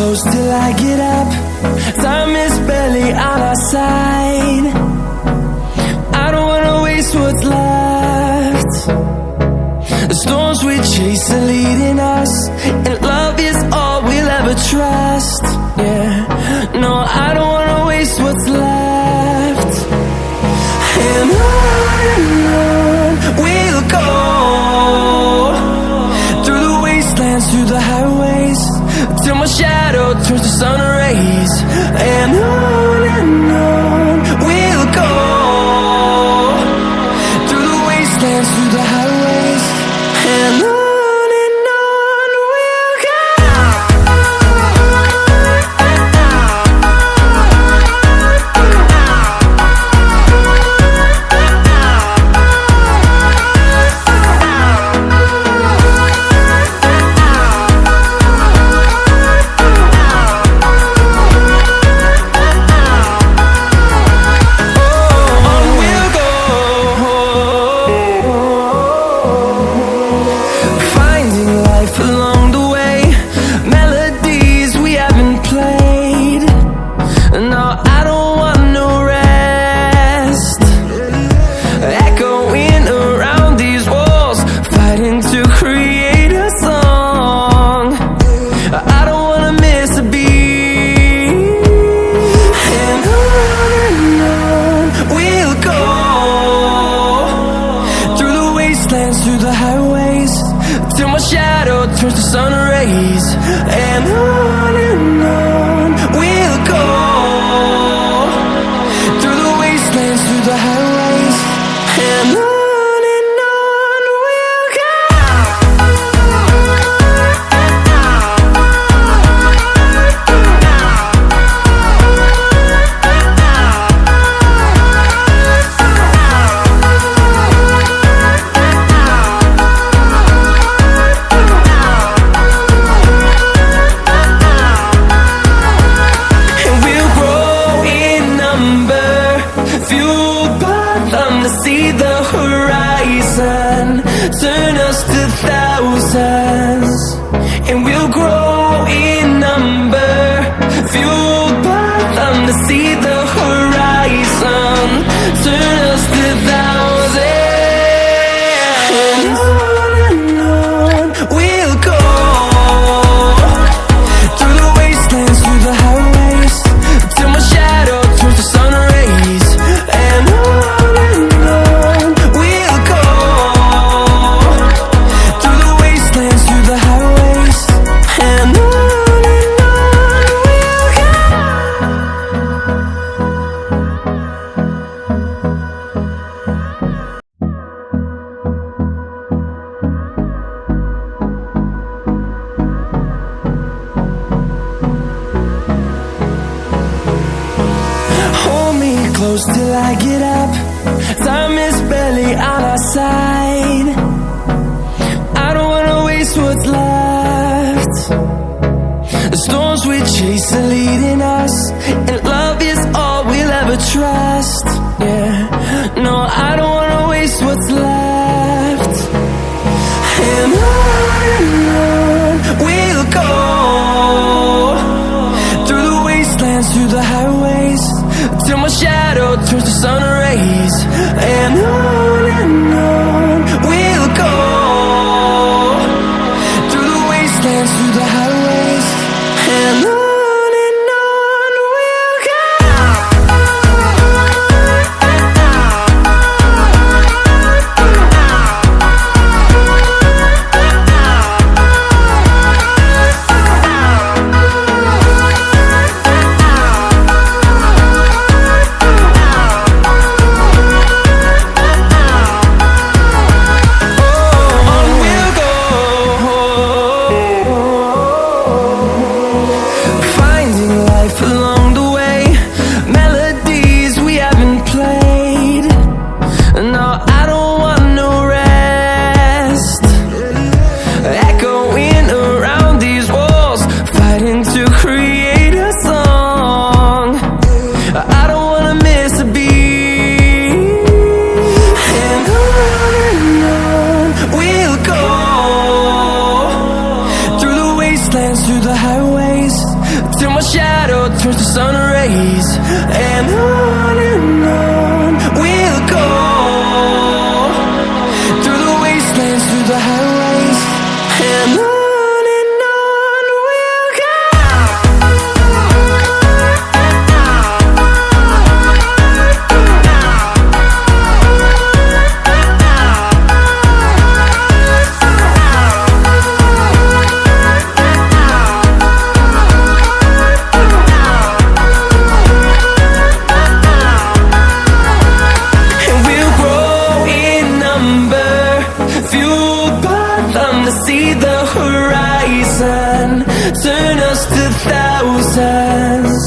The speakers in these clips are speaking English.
close till I get up. Time is barely on our side. I don't wanna waste what's left. The storms we chase are leading us, and love is all we'll ever trust. Yeah, no, I don't wanna waste what's left. And on we'll go, through the wastelands, through the highways, till my shadow turns to sun rays. And on we'll go, through the wastelands, through the highways, and on we'll go. Through the highways, till my shadow turns to sun rays. And on we'll go, through the wastelands, through the highways, and on we'll go. See the horizon, turn us to thousands, and we'll grow in number, fueled by them to see the horizon, turn us to thousands. And on we'll go, through the wastelands, through the highways, till my shadow turns to sun rays. And close till I get up. Time is barely on our side. I don't wanna waste what's left. The storms we chase are leading us, and love is all we'll ever trust. Yeah, no, I don't wanna waste what's left. And on we'll go, through the wastelands, through the highways, till my shadow turns to sun rays. And on we'll go, through the wastelands, through the highways, and on we'll go. sun rays. And on we'll go, through the wastelands, through the highways. And on we'll go. See the horizon, turn us to thousands,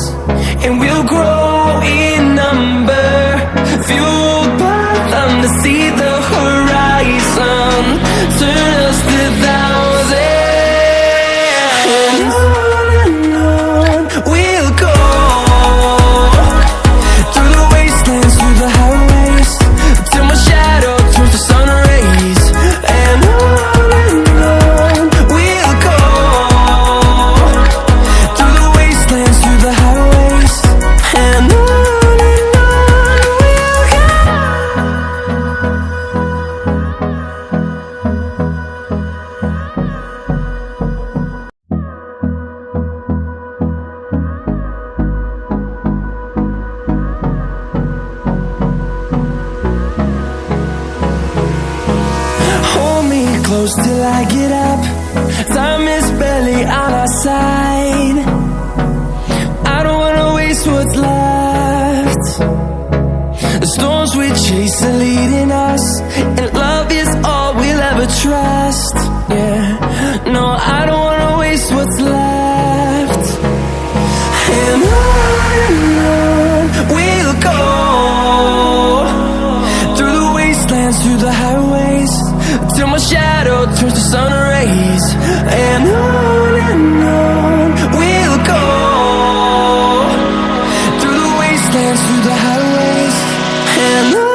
and we'll grow in number, fueled by them. To see the horizon, turn us to thousands, and on we'll go, through the wastelands, through the highways, till my shadow turns to sun rays. And close till I get up. Time is barely on our side. I don't wanna waste what's left. The storms we chase are leading us, and love is all we'll ever trust. Yeah, no, I don't wanna waste what's left. And on we'll go, through the wastelands, through the highways, till my shadow turns to sun rays. And on we'll go, through the wastelands, through the highways. And on